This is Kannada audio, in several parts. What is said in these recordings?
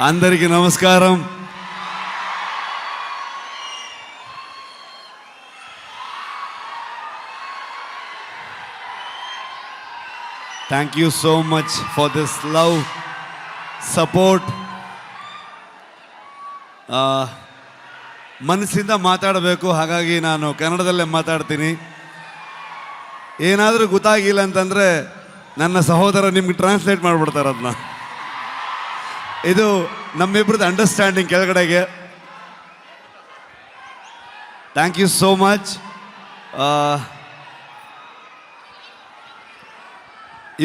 అందరికీ నమస్కారం. Thank you so much for this love, support. ಮನಸ್ಸಿಂದ ಮಾತಾಡಬೇಕು, ಹಾಗಾಗಿ ನಾನು ಕನ್ನಡದಲ್ಲೇ ಮಾತಾಡ್ತೀನಿ. ಏನಾದರೂ ಗೊತ್ತಾಗಿಲ್ಲ ಅಂತಂದರೆ ನನ್ನ ಸಹೋದರ ನಿಮ್ಗೆ ಟ್ರಾನ್ಸ್ಲೇಟ್ ಮಾಡಿಬಿಡ್ತಾರೆ ಅದನ್ನ. ಇದು ನಮ್ಮಿಬ್ರದ್ದು ಅಂಡರ್ಸ್ಟ್ಯಾಂಡಿಂಗ್ ಕೆಳಗಡೆಗೆ. Thank you so much.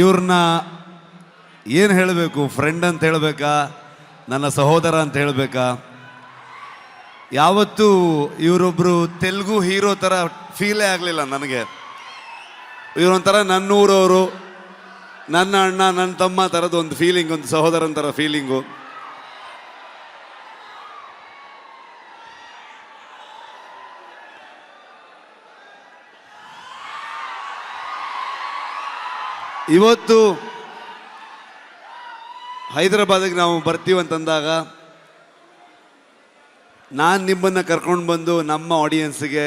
ಇವ್ರನ್ನ ಏನು ಹೇಳಬೇಕು, ಫ್ರೆಂಡ್ ಅಂತ ಹೇಳಬೇಕಾ, ನನ್ನ ಸಹೋದರ ಅಂತ ಹೇಳಬೇಕಾ? ಯಾವತ್ತೂ ಇವರೊಬ್ಬರು ತೆಲುಗು ಹೀರೋ ಥರ ಫೀಲೇ ಆಗಲಿಲ್ಲ ನನಗೆ. ಇವರೊಂಥರ ನನ್ನೂರವರು, ನನ್ನ ಅಣ್ಣ, ನನ್ನ ತಮ್ಮ ಥರದ್ದು ಒಂದು ಫೀಲಿಂಗ್, ಒಂದು ಸಹೋದರನ ಥರ ಫೀಲಿಂಗು. ಇವತ್ತು ಹೈದರಾಬಾದಿಗೆ ನಾವು ಬರ್ತೀವಂತಂದಾಗ ನಾನು ನಿಮ್ಮನ್ನು ಕರ್ಕೊಂಡು ಬಂದು ನಮ್ಮ ಆಡಿಯನ್ಸ್ಗೆ,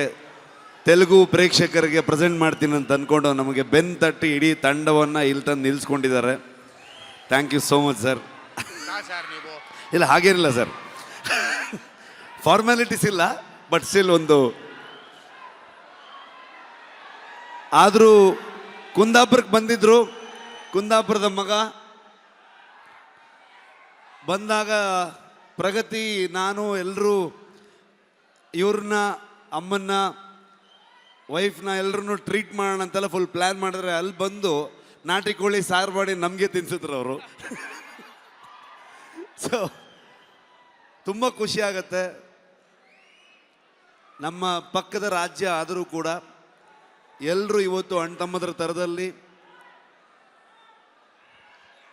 ತೆಲುಗು ಪ್ರೇಕ್ಷಕರಿಗೆ ಪ್ರೆಸೆಂಟ್ ಮಾಡ್ತೀನಿ ಅಂತ ಅಂದ್ಕೊಂಡು ನಮಗೆ ಬೆನ್ನು ತಟ್ಟಿ ಇಡೀ ತಂಡವನ್ನು ಇಲ್ಲಿ ತಂದು ನಿಲ್ಲಿಸ್ಕೊಂಡಿದ್ದಾರೆ. Thank you so much sir. ಇಲ್ಲ ಹಾಗೇನಿಲ್ಲ ಸರ್, ಫಾರ್ಮ್ಯಾಲಿಟೀಸ್ ಇಲ್ಲ, ಬಟ್ ಸ್ಟಿಲ್ ಒಂದು. ಆದರೂ ಕುಂದಾಪುರಕ್ಕೆ ಬಂದಿದ್ರು, ಕುಂದಾಪುರದ ಮಗ ಬಂದಾಗ ಪ್ರಗತಿ, ನಾನು ಎಲ್ಲರೂ ಇವ್ರನ್ನ, ಅಮ್ಮನ್ನ, ವೈಫ್ನ ಎಲ್ಲರೂ ಟ್ರೀಟ್ ಮಾಡೋಣ ಅಂತೆಲ್ಲ ಫುಲ್ ಪ್ಲ್ಯಾನ್ ಮಾಡಿದ್ರೆ, ಅಲ್ಲಿ ಬಂದು ನಾಟಿ ಕೋಳಿ ಸಾರು ಮಾಡಿ ನಮಗೆ ತಿನ್ಸಿದ್ರು ಅವರು. ಸೊ ತುಂಬ ಖುಷಿ ಆಗತ್ತೆ. ನಮ್ಮ ಪಕ್ಕದ ರಾಜ್ಯ ಆದರೂ ಕೂಡ ಎಲ್ಲರೂ ಇವತ್ತು ಅಣ್ಣ ತಮ್ಮದ್ರ ಥರದಲ್ಲಿ,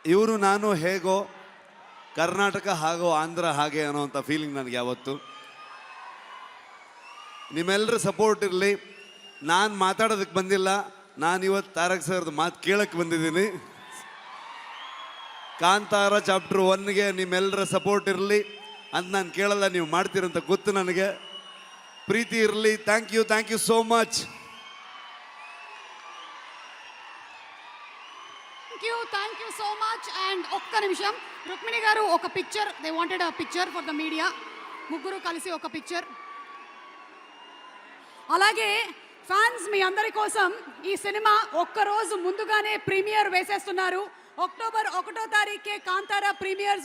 ಇವರು ನಾನು ಹೇಗೋ, ಕರ್ನಾಟಕ ಹಾಗೋ, ಆಂಧ್ರ ಹಾಗೆ ಅನ್ನೋವಂಥ ಫೀಲಿಂಗ್ ನನಗೆ ಯಾವತ್ತು. ನಿಮ್ಮೆಲ್ಲರ ಸಪೋರ್ಟ್ ಇರಲಿ. ನಾನು ಮಾತಾಡೋದಕ್ಕೆ ಬಂದಿಲ್ಲ, ನಾನು ಇವತ್ತು ತಾರಕ್ ಸರ್ದು ಮಾತು ಕೇಳಕ್ಕೆ ಬಂದಿದ್ದೀನಿ. ಕಾಂತಾರ ಚಾಪ್ಟರ್ 1ಗೆ ನಿಮ್ಮೆಲ್ಲರ ಸಪೋರ್ಟ್ ಇರಲಿ ಅಂತ ನಾನು ಕೇಳಲ್ಲ, ನೀವು ಮಾಡ್ತೀರಂತ ಗೊತ್ತು ನನಗೆ. ಪ್ರೀತಿ ಇರಲಿ. Thank you so much. Thank you so much. And ఒక్క నిమిషం, రుక్మిణి గారు ఒక picture, they wanted a picture for the media. ముగ్గురు కలిసి ఒక పిక్చర్. అలాగే ఫ్యాన్స్ మీ అందరి కోసం ఈ సినిమా ఒక్క రోజు ముందుగానే ప్రీమియర్ వేసేస్తున్నారు. అక్టోబర్ 1వ తారీఖే కాంతారా ప్రీమియర్